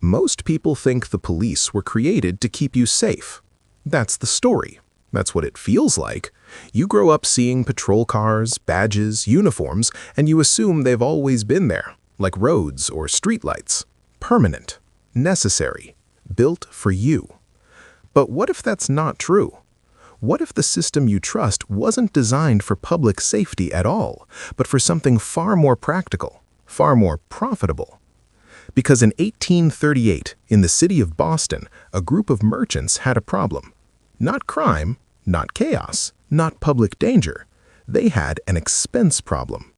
Most people think the police were created to keep you safe. That's the story. That's what it feels like. You grow up seeing patrol cars, badges, uniforms, and you assume they've always been there, like roads or streetlights. Permanent, necessary, built for you. But what if that's not true? What if the system you trust wasn't designed for public safety at all, but for something far more practical, far more profitable? Because in 1838, in the city of Boston, a group of merchants had a problem. Not crime, not chaos, not public danger. They had an expense problem.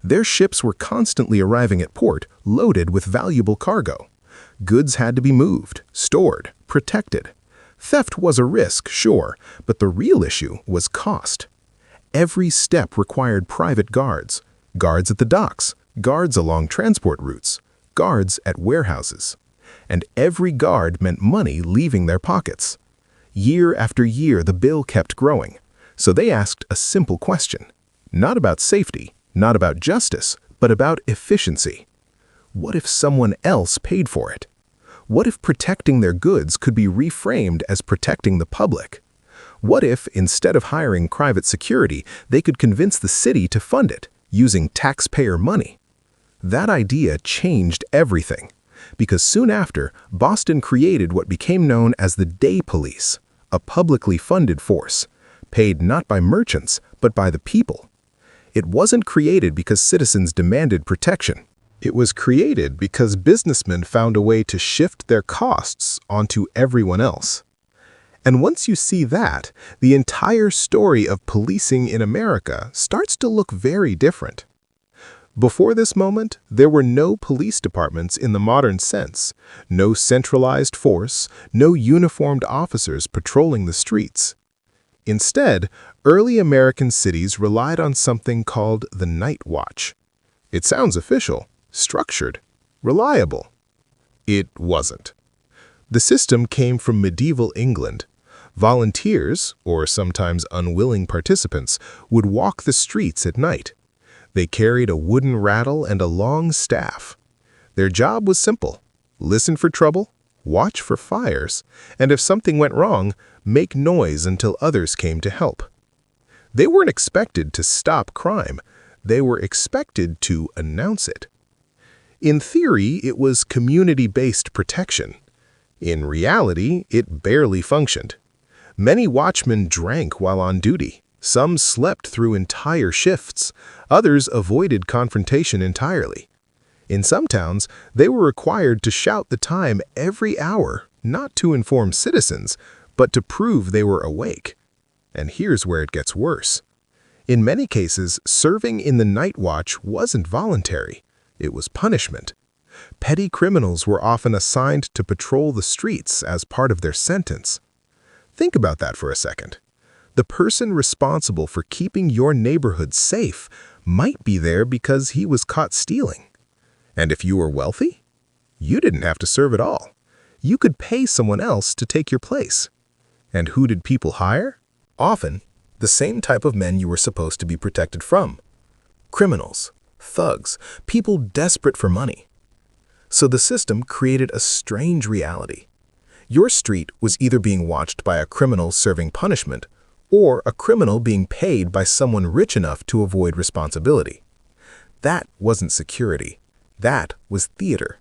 Their ships were constantly arriving at port loaded with valuable cargo. Goods had to be moved, stored, protected. Theft was a risk, sure, but the real issue was cost. Every step required private guards, guards at the docks, guards along transport routes, guards at warehouses. And every guard meant money leaving their pockets. Year after year, the bill kept growing. So they asked a simple question. Not about safety, not about justice, but about efficiency. What if someone else paid for it? What if protecting their goods could be reframed as protecting the public? What if, instead of hiring private security, they could convince the city to fund it, using taxpayer money? That idea changed everything, because soon after, Boston created what became known as the Day Police, a publicly funded force, paid not by merchants, but by the people. It wasn't created because citizens demanded protection. It was created because businessmen found a way to shift their costs onto everyone else. And once you see that, the entire story of policing in America starts to look very different. Before this moment, there were no police departments in the modern sense, no centralized force, no uniformed officers patrolling the streets. Instead, early American cities relied on something called the Night Watch. It sounds official, structured, reliable. It wasn't. The system came from medieval England. Volunteers, or sometimes unwilling participants, would walk the streets at night. They carried a wooden rattle and a long staff. Their job was simple: listen for trouble, watch for fires, and if something went wrong, make noise until others came to help. They weren't expected to stop crime. They were expected to announce it. In theory, it was community-based protection. In reality, it barely functioned. Many watchmen drank while on duty. Some slept through entire shifts. Others avoided confrontation entirely. In some towns, they were required to shout the time every hour, not to inform citizens, but to prove they were awake. And here's where it gets worse. In many cases, serving in the night watch wasn't voluntary. It was punishment. Petty criminals were often assigned to patrol the streets as part of their sentence. Think about that for a second. The person responsible for keeping your neighborhood safe might be there because he was caught stealing. And if you were wealthy, you didn't have to serve at all. You could pay someone else to take your place. And who did people hire? Often, the same type of men you were supposed to be protected from. Criminals, thugs, people desperate for money. So the system created a strange reality. Your street was either being watched by a criminal serving punishment or a criminal being paid by someone rich enough to avoid responsibility. That wasn't security. That was theater.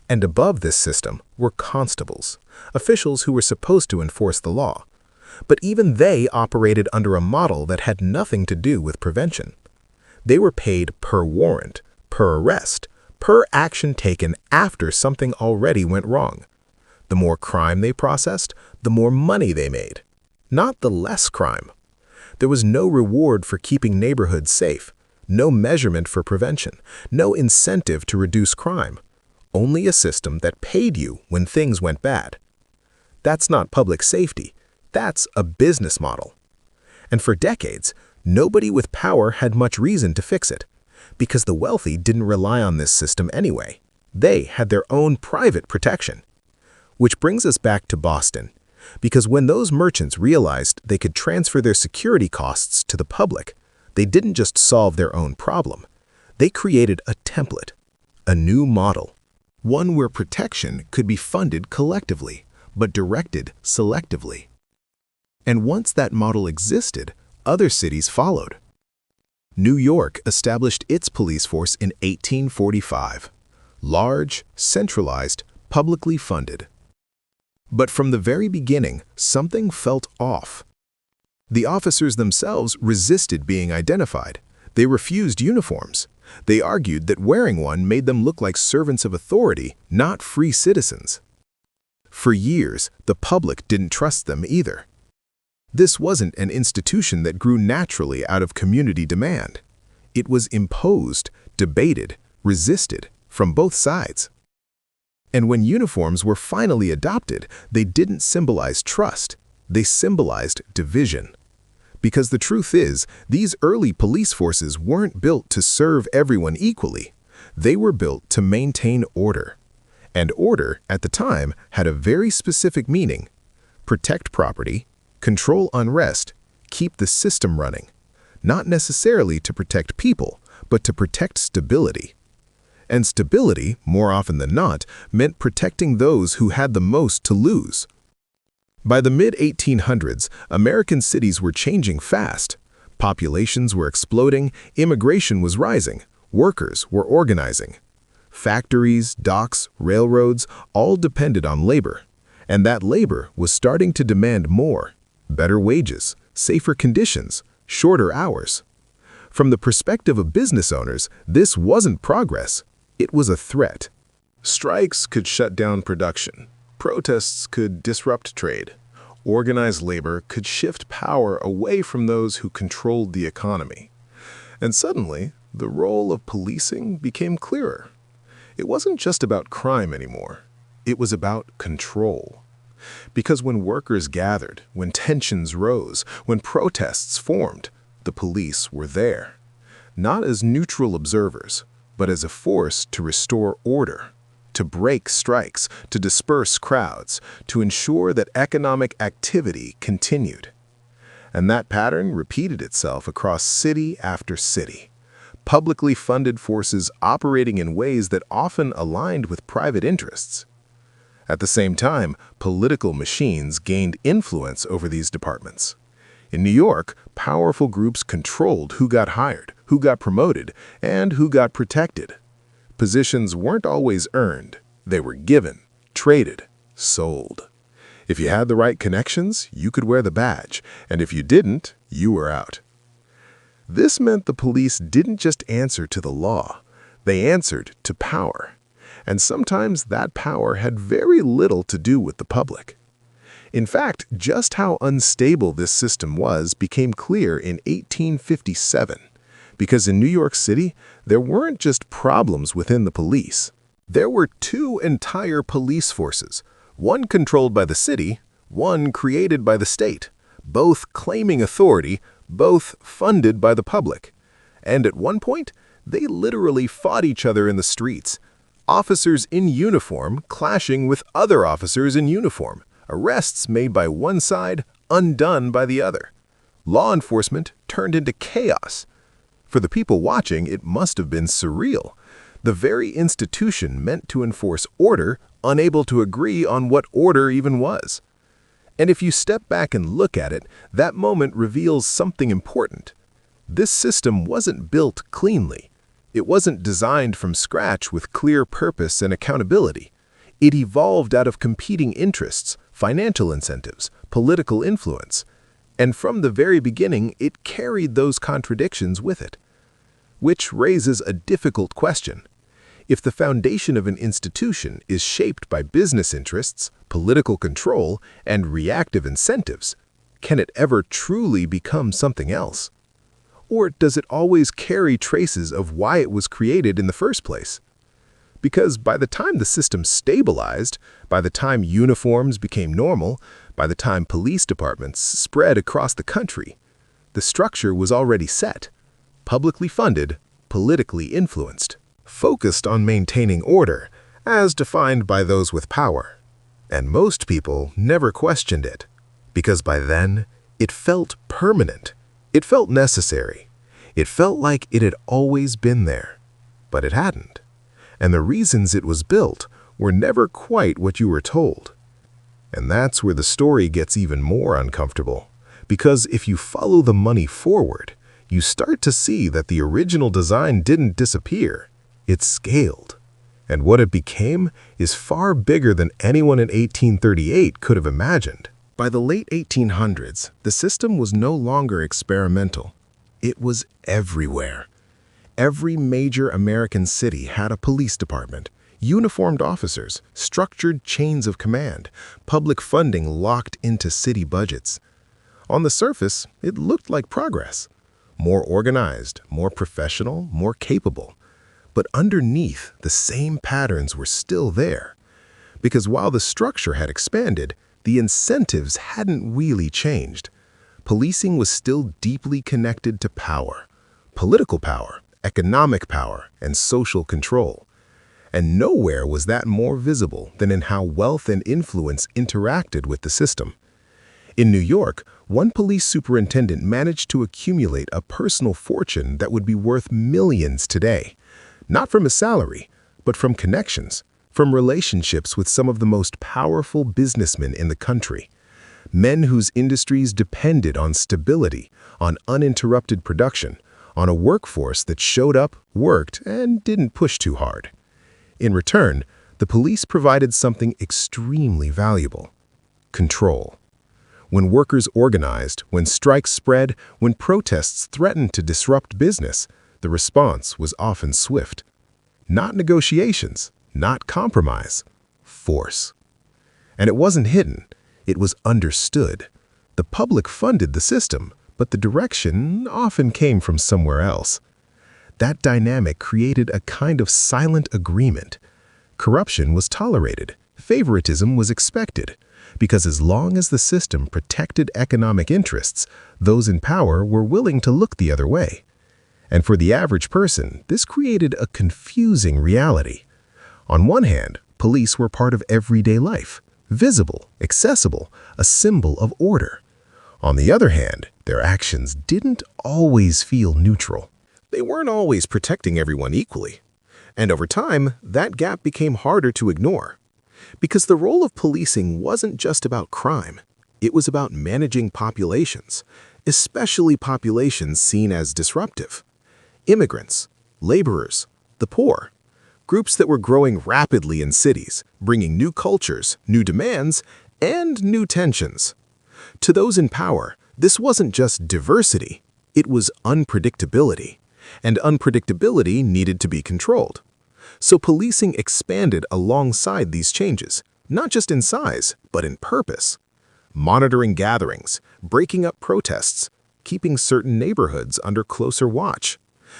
And above this system were constables, officials who were supposed to enforce the law. But even they operated under a model that had nothing to do with prevention. They were paid per warrant, per arrest, per action taken after something already went wrong. The more crime they processed, the more money they made. Not the less crime. There was no reward for keeping neighborhoods safe, no measurement for prevention, no incentive to reduce crime. Only a system that paid you when things went bad. That's not public safety. That's a business model. And for decades, nobody with power had much reason to fix it, because the wealthy didn't rely on this system anyway. They had their own private protection. Which brings us back to Boston, because when those merchants realized they could transfer their security costs to the public, they didn't just solve their own problem. They created a template, a new model. One where protection could be funded collectively, but directed selectively. And once that model existed, other cities followed. New York established its police force in 1845. Large, centralized, publicly funded. But from the very beginning, something felt off. The officers themselves resisted being identified. They refused uniforms. They argued that wearing one made them look like servants of authority, not free citizens. For years, the public didn't trust them either. This wasn't an institution that grew naturally out of community demand. It was imposed, debated, resisted from both sides. And when uniforms were finally adopted, they didn't symbolize trust. They symbolized division. Because the truth is, these early police forces weren't built to serve everyone equally. They were built to maintain order. And order, at the time, had a very specific meaning: protect property, control unrest, keep the system running. Not necessarily to protect people, but to protect stability. And stability, more often than not, meant protecting those who had the most to lose. By the mid-1800s, American cities were changing fast. Populations were exploding, immigration was rising, workers were organizing. Factories, docks, railroads, all depended on labor. And that labor was starting to demand more: better wages, safer conditions, shorter hours. From the perspective of business owners, this wasn't progress. It was a threat. Strikes could shut down production. Protests could disrupt trade. Organized labor could shift power away from those who controlled the economy. And suddenly, the role of policing became clearer. It wasn't just about crime anymore. It was about control. Because when workers gathered, when tensions rose, when protests formed, the police were there. Not as neutral observers, but as a force to restore order, to break strikes, to disperse crowds, to ensure that economic activity continued. And that pattern repeated itself across city after city. Publicly funded forces operating in ways that often aligned with private interests. At the same time, political machines gained influence over these departments. In New York, powerful groups controlled who got hired, who got promoted, and who got protected. Positions weren't always earned. They were given, traded, sold. If you had the right connections, you could wear the badge, and if you didn't, you were out. This meant the police didn't just answer to the law. They answered to power. And sometimes that power had very little to do with the public. In fact, just how unstable this system was became clear in 1857, because in New York City, there weren't just problems within the police. There were two entire police forces, one controlled by the city, one created by the state, both claiming authority, both funded by the public. And at one point, they literally fought each other in the streets. Officers in uniform clashing with other officers in uniform, arrests made by one side, undone by the other. Law enforcement turned into chaos. For the people watching, it must have been surreal. The very institution meant to enforce order, unable to agree on what order even was. And if you step back and look at it, that moment reveals something important. This system wasn't built cleanly. It wasn't designed from scratch with clear purpose and accountability. It evolved out of competing interests, financial incentives, political influence. And from the very beginning, it carried those contradictions with it. Which raises a difficult question. If the foundation of an institution is shaped by business interests, political control, and reactive incentives, can it ever truly become something else? Or does it always carry traces of why it was created in the first place? Because by the time the system stabilized, by the time uniforms became normal, by the time police departments spread across the country, the structure was already set, publicly funded, politically influenced, focused on maintaining order, as defined by those with power. And most people never questioned it, because by then, it felt permanent. It felt necessary. It felt like it had always been there, but it hadn't. and the reasons it was built were never quite what you were told. And that's where the story gets even more uncomfortable, because if you follow the money forward, you start to see that the original design didn't disappear, it scaled. And what it became is far bigger than anyone in 1838 could have imagined. By the late 1800s, the system was no longer experimental. It was everywhere. Every major American city had a police department, uniformed officers, structured chains of command, public funding locked into city budgets. On the surface, it looked like progress. More organized, more professional, more capable. But underneath, the same patterns were still there. Because while the structure had expanded, the incentives hadn't really changed. Policing was still deeply connected to power. Political power, economic power, and social control. And nowhere was that more visible than in how wealth and influence interacted with the system. In New York, one police superintendent managed to accumulate a personal fortune that would be worth millions today. Not from a salary, but from connections, from relationships with some of the most powerful businessmen in the country. Men whose industries depended on stability, on uninterrupted production, on a workforce that showed up, worked, and didn't push too hard. In return, the police provided something extremely valuable: control. When workers organized, when strikes spread, when protests threatened to disrupt business, the response was often swift. Not negotiations, not compromise, force. And it wasn't hidden, it was understood. The public funded the system, but the direction often came from somewhere else. That dynamic created a kind of silent agreement. Corruption was tolerated, favoritism was expected, because as long as the system protected economic interests, those in power were willing to look the other way. And for the average person, this created a confusing reality. On one hand, police were part of everyday life, visible, accessible, a symbol of order. On the other hand, their actions didn't always feel neutral. They weren't always protecting everyone equally. And over time, that gap became harder to ignore. Because the role of policing wasn't just about crime. It was about managing populations, especially populations seen as disruptive. Immigrants, laborers, the poor, groups that were growing rapidly in cities, bringing new cultures, new demands, and new tensions. To those in power, this wasn't just diversity, it was unpredictability, and unpredictability needed to be controlled. So policing expanded alongside these changes, not just in size, but in purpose. Monitoring gatherings, breaking up protests, keeping certain neighborhoods under closer watch,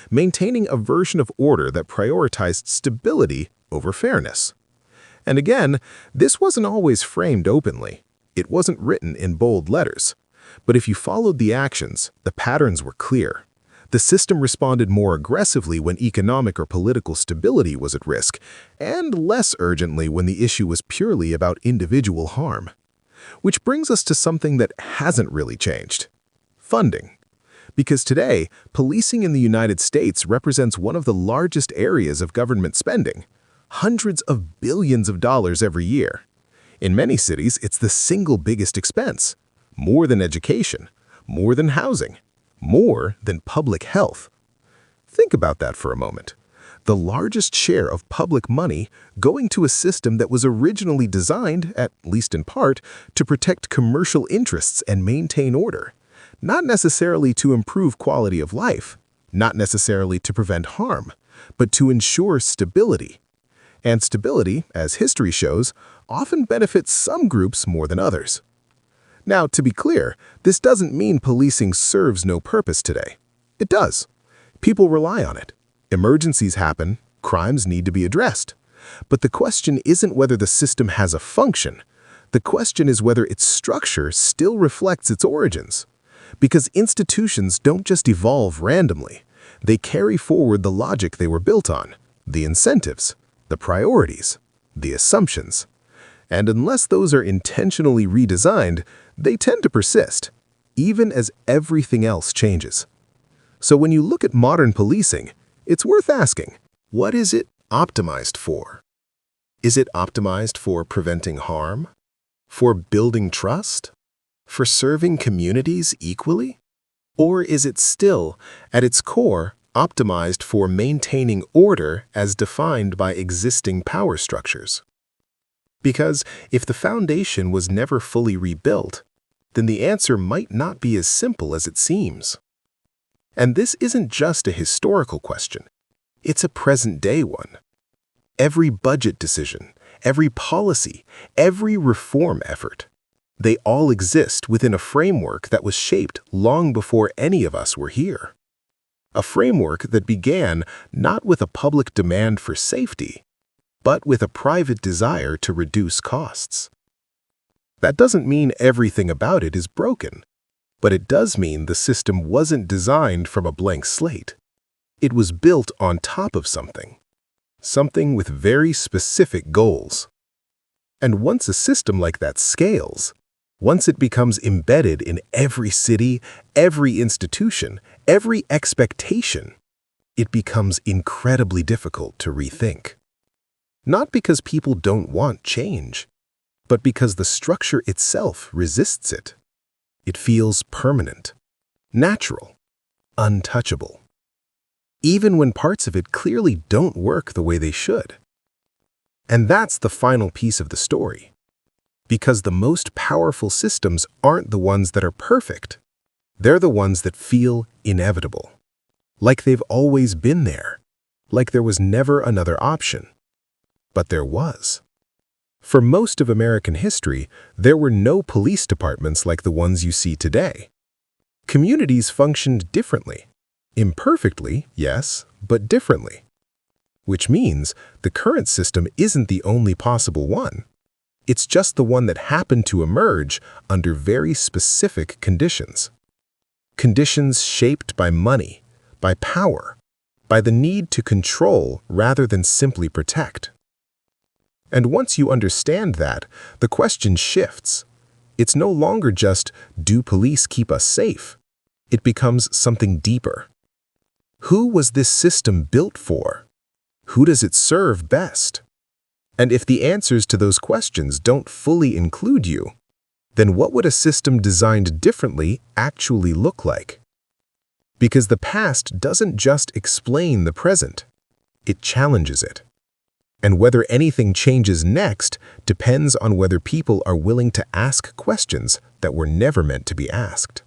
maintaining a version of order that prioritized stability over fairness. And again, this wasn't always framed openly. It wasn't written in bold letters. But if you followed the actions, the patterns were clear. The system responded more aggressively when economic or political stability was at risk, and less urgently when the issue was purely about individual harm. Which brings us to something that hasn't really changed: funding. Because today, policing in the United States represents one of the largest areas of government spending, hundreds of billions of dollars every year. In many cities, it's the single biggest expense, more than education, more than housing, more than public health. Think about that for a moment. The largest share of public money going to a system that was originally designed, at least in part, to protect commercial interests and maintain order. Not necessarily to improve quality of life, not necessarily to prevent harm, but to ensure stability. And stability, as history shows, often benefits some groups more than others. Now, to be clear, this doesn't mean policing serves no purpose today. It does. People rely on it. Emergencies happen, crimes need to be addressed. But the question isn't whether the system has a function. The question is whether its structure still reflects its origins. Because institutions don't just evolve randomly. They carry forward the logic they were built on, the incentives, the priorities, the assumptions. And unless those are intentionally redesigned, they tend to persist, even as everything else changes. So when you look at modern policing, it's worth asking, what is it optimized for? Is it optimized for preventing harm? For building trust? For serving communities equally? Or is it still, at its core, optimized for maintaining order as defined by existing power structures? Because if the foundation was never fully rebuilt, then the answer might not be as simple as it seems. And this isn't just a historical question, it's a present-day one. Every budget decision, every policy, every reform effort, they all exist within a framework that was shaped long before any of us were here. A framework that began not with a public demand for safety, but with a private desire to reduce costs. That doesn't mean everything about it is broken, but it does mean the system wasn't designed from a blank slate. It was built on top of something with very specific goals. And once a system like that scales, once it becomes embedded in every city, every institution, every expectation, it becomes incredibly difficult to rethink. Not because people don't want change, but because the structure itself resists it. It feels permanent, natural, untouchable, even when parts of it clearly don't work the way they should. And that's the final piece of the story. Because the most powerful systems aren't the ones that are perfect. They're the ones that feel inevitable. Like they've always been there. Like there was never another option. But there was. For most of American history, there were no police departments like the ones you see today. Communities functioned differently. Imperfectly, yes, but differently. Which means the current system isn't the only possible one. It's just the one that happened to emerge under very specific conditions. Conditions shaped by money, by power, by the need to control rather than simply protect. And once you understand that, the question shifts. It's no longer just, do police keep us safe? It becomes something deeper. Who was this system built for? Who does it serve best? And if the answers to those questions don't fully include you, then what would a system designed differently actually look like? Because the past doesn't just explain the present, it challenges it. And whether anything changes next depends on whether people are willing to ask questions that were never meant to be asked.